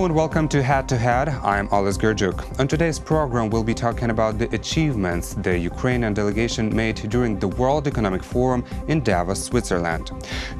Hello and welcome to Head to Head. I'm Oles Gerjuk. On today's program, we'll be talking about the achievements the Ukrainian delegation made during the World Economic Forum in Davos, Switzerland.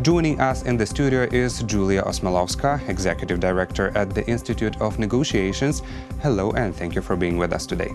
Joining us in the studio is Julia Osmolovska, Executive Director at the Institute of Negotiations. Hello and thank you for being with us today.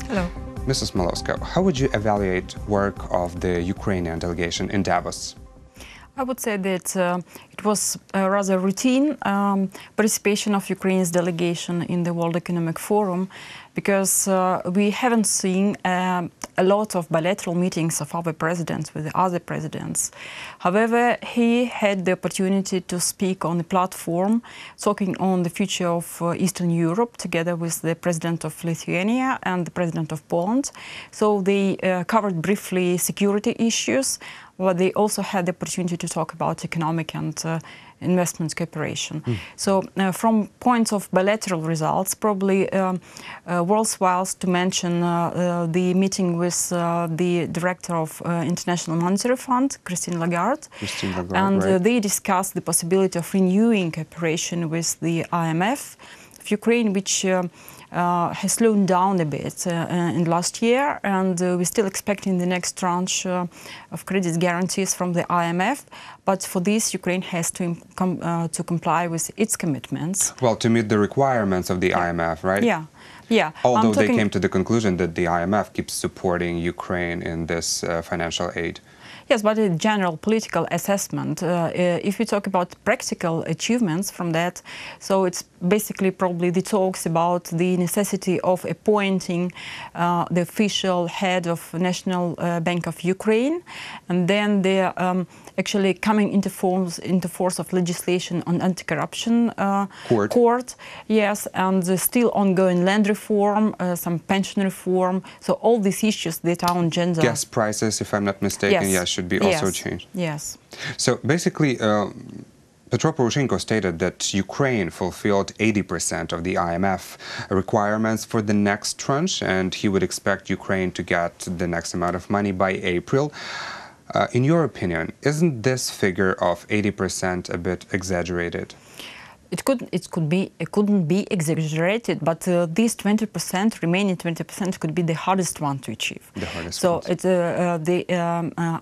Hello. Ms. Osmolovska, how would you evaluate work of the Ukrainian delegation in Davos? I would say that it was a rather routine participation of Ukraine's delegation in the World Economic Forum, because we haven't seen a lot of bilateral meetings of our presidents with the other presidents. However, he had the opportunity to speak on the platform, talking on the future of Eastern Europe, together with the president of Lithuania and the president of Poland. So they covered briefly security issues, but they also had the opportunity to talk about economic and investment cooperation. So from points of bilateral results, probably worthwhile to mention the meeting with the director of International Monetary Fund, Christine Lagarde, and right. They discussed the possibility of renewing cooperation with the IMF of Ukraine, which has slowed down a bit in last year, and we're still expecting the next tranche of credit guarantees from the IMF. But for this, Ukraine has to comply with its commitments. Well, to meet the requirements of the IMF, right? Yeah. Although they came to the conclusion that the IMF keeps supporting Ukraine in this financial aid. Yes, but a general political assessment, if we talk about practical achievements from that, so it's basically probably the talks about the necessity of appointing the official head of National Bank of Ukraine, and then they're actually coming into force of legislation on anti-corruption court. Yes, and the still ongoing land reform, some pension reform. So all these issues that are on agenda. Gas prices, if I'm not mistaken, yes, should be also changed. Yes. So basically, Petro Poroshenko stated that Ukraine fulfilled 80% of the IMF requirements for the next tranche, and he would expect Ukraine to get the next amount of money by April. In your opinion, isn't this figure of 80% a bit exaggerated? It couldn't be exaggerated, but this 20%, remaining 20%, could be the hardest one to achieve. The hardest so one. The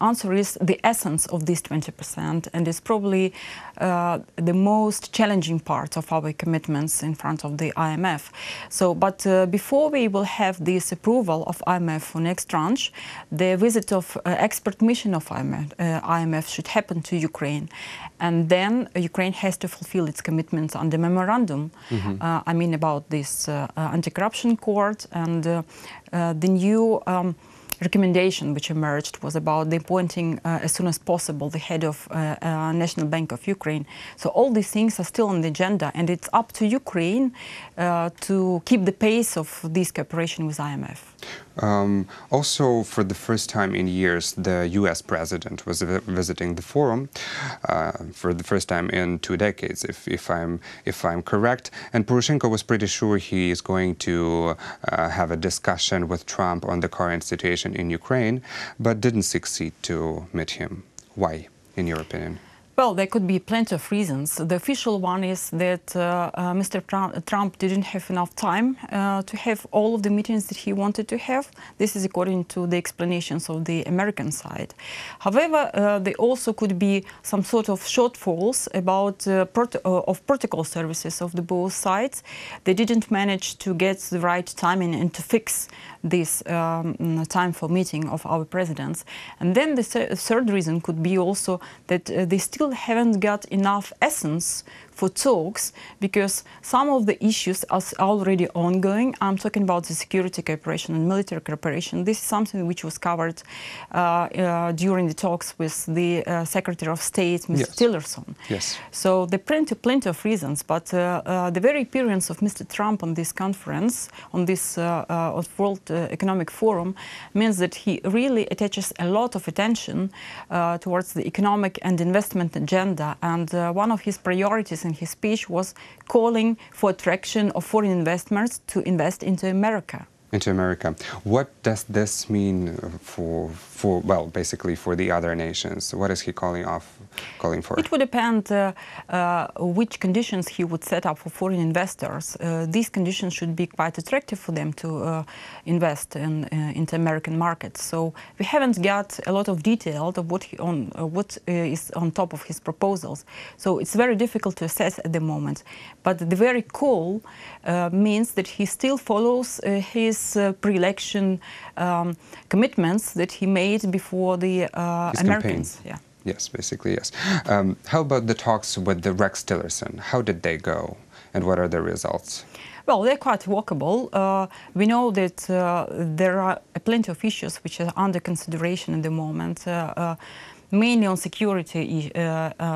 answer is the essence of this 20%, and it's probably the most challenging part of our commitments in front of the IMF. So, but before we will have this approval of IMF for next tranche, the visit of expert mission of IMF should happen to Ukraine, and then Ukraine has to fulfill its commitments on the memorandum. I mean about this anti-corruption court, and the new recommendation which emerged was about the appointing as soon as possible the head of National Bank of Ukraine. So all these things are still on the agenda, and it's up to Ukraine to keep the pace of this cooperation with IMF. Also, for the first time in years, the U.S. president was visiting the forum for the first time in 2 decades, if I'm correct. And Poroshenko was pretty sure he is going to have a discussion with Trump on the current situation in Ukraine, but didn't succeed to meet him. Why, in your opinion? Well, there could be plenty of reasons. The official one is that Mr. Trump didn't have enough time to have all of the meetings that he wanted to have. This is according to the explanations of the American side. However, there also could be some sort of shortfalls about protocol services of the both sides. They didn't manage to get the right timing and to fix this time for meeting of our presidents. And then the third reason could be also that they still haven't got enough essence for talks, because some of the issues are already ongoing. I'm talking about the security cooperation and military cooperation. This is something which was covered during the talks with the Secretary of State, Mr. Tillerson. Yes. So there are plenty of reasons, but the very appearance of Mr. Trump on this conference, on this World Economic Forum, means that he really attaches a lot of attention towards the economic and investment agenda, and one of his priorities in his speech was calling for attraction of foreign investors to invest into America. Into America. What does this mean for well, basically for the other nations? What is he calling for? It would depend which conditions he would set up for foreign investors. These conditions should be quite attractive for them to invest into American markets. So we haven't got a lot of detail of what is on top of his proposals. So it's very difficult to assess at the moment. But the very call means that he still follows his pre-election commitments that he made before the Americans. Yeah. Yes, basically, yes. How about the talks with the Rex Tillerson? How did they go, and what are the results? Well, they're quite workable. We know that there are plenty of issues which are under consideration at the moment, mainly on security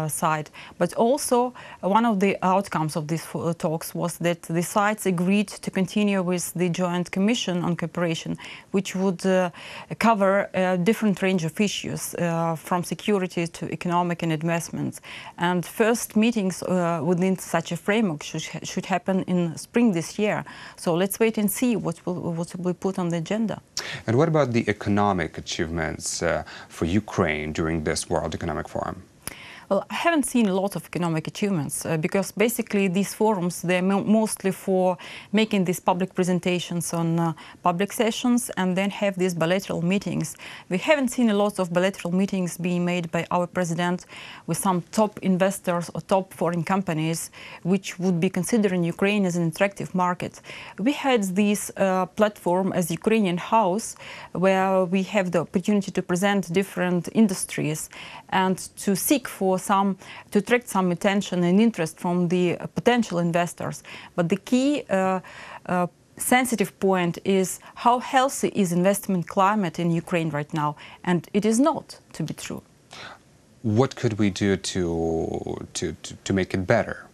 side. But also, one of the outcomes of these talks was that the sides agreed to continue with the Joint Commission on Cooperation, which would cover a different range of issues, from security to economic and investments. And first meetings within such a framework should happen in spring this year. So let's wait and see what will be put on the agenda. And what about the economic achievements for Ukraine during this World Economic Forum? Well, I haven't seen a lot of economic achievements because basically these forums, they're mostly for making these public presentations on public sessions and then have these bilateral meetings. We haven't seen a lot of bilateral meetings being made by our president with some top investors or top foreign companies which would be considering Ukraine as an attractive market. We had this platform as Ukrainian House where we have the opportunity to present different industries and to seek for to attract some attention and interest from the potential investors. But the key sensitive point is how healthy is investment climate in Ukraine right now, and it is not to be true. What could we do to make it better?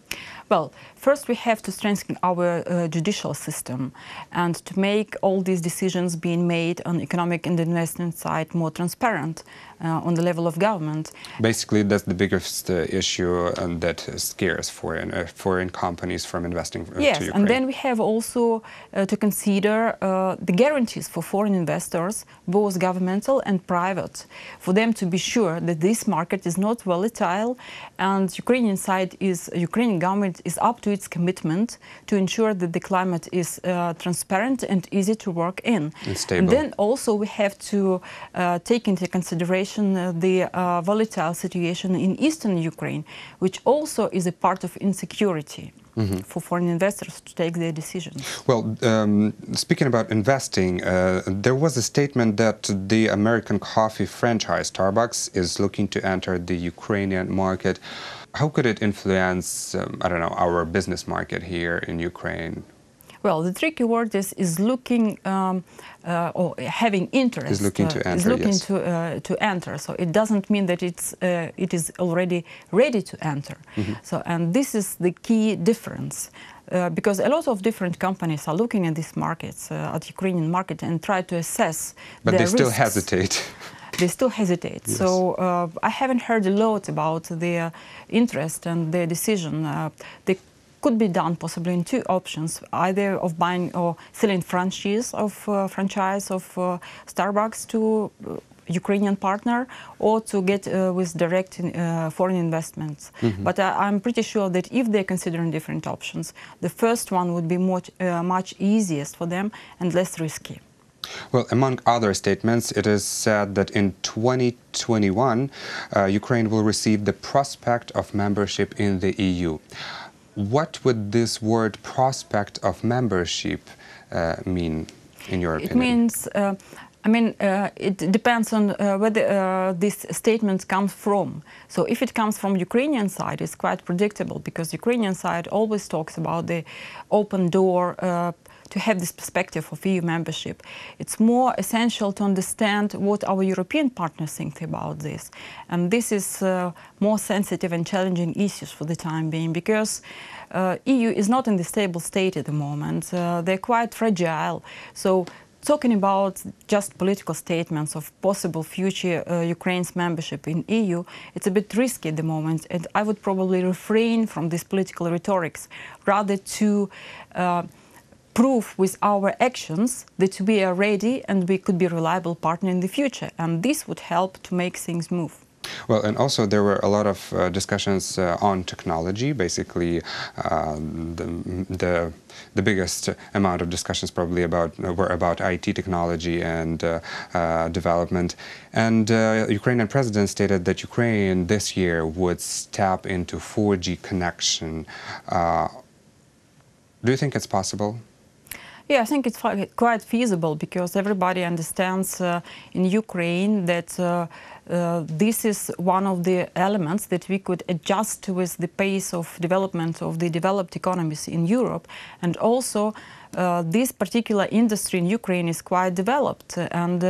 Well, first we have to strengthen our judicial system and to make all these decisions being made on economic and investment side more transparent on the level of government. Basically, that's the biggest issue that scares foreign companies from investing to Ukraine. And then we have also to consider the guarantees for foreign investors, both governmental and private, for them to be sure that this market is not volatile and Ukrainian government is up to its commitment to ensure that the climate is transparent and easy to work in. And stable. And then also we have to take into consideration the volatile situation in eastern Ukraine, which also is a part of insecurity. For foreign investors to take their decisions. Well, speaking about investing, there was a statement that the American coffee franchise Starbucks is looking to enter the Ukrainian market. How could it influence, I don't know, our business market here in Ukraine? Well, the tricky word is looking or having interest. Is looking to enter. Is looking to enter. So it doesn't mean that it is already ready to enter. So and this is the key difference. Because a lot of different companies are looking at these markets, at Ukrainian market, and try to assess. But they still risks. hesitate. They still hesitate. Yes. So I haven't heard a lot about their interest and their decision. They could be done possibly in two options, either of buying or selling franchise of Starbucks to Ukrainian partner, or to get with direct foreign investments. But I'm pretty sure that if they're considering different options, the first one would be much easiest for them and less risky. Well, among other statements, it is said that in 2021, Ukraine will receive the prospect of membership in the EU. What would this word prospect of membership mean, in your opinion? It means, it depends on where this statement comes from. So if it comes from Ukrainian side, it's quite predictable, because Ukrainian side always talks about the open door to have this perspective of EU membership. It's more essential to understand what our European partners think about this. And this is more sensitive and challenging issues for the time being, because EU is not in the stable state at the moment. They're quite fragile. So talking about just political statements of possible future Ukraine's membership in EU, it's a bit risky at the moment, and I would probably refrain from this political rhetorics, rather to prove with our actions that we are ready and we could be a reliable partner in the future. And this would help to make things move. Well, and also there were a lot of discussions on technology. Basically, the biggest amount of discussions probably were about IT technology and development. And Ukrainian president stated that Ukraine this year would tap into 4G connection. Do you think it's possible? Yeah, I think it's quite feasible, because everybody understands in Ukraine that this is one of the elements that we could adjust with the pace of development of the developed economies in Europe. And also, this particular industry in Ukraine is quite developed, and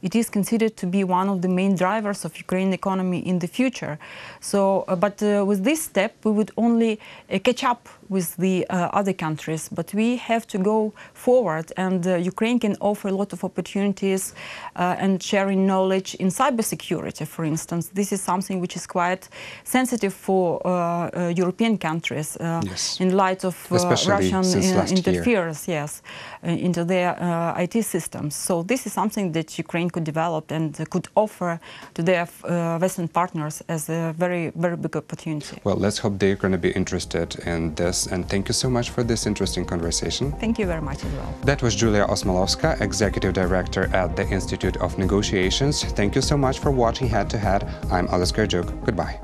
it is considered to be one of the main drivers of Ukrainian economy in the future. So, but with this step, we would only catch up with the other countries, but we have to go forward, and Ukraine can offer a lot of opportunities and sharing knowledge in cybersecurity, for instance. This is something which is quite sensitive for European countries in light of Russian interference, into their IT systems. So this is something that Ukraine could develop and could offer to their Western partners as a very, very big opportunity. Well, let's hope they're going to be interested in this. And thank you so much for this interesting conversation. Thank you very much as well. That was Julia Osmolovska, Executive Director at the Institute of Negotiations. Thank you so much for watching Head to Head. I'm Alice Gerjuk. Goodbye.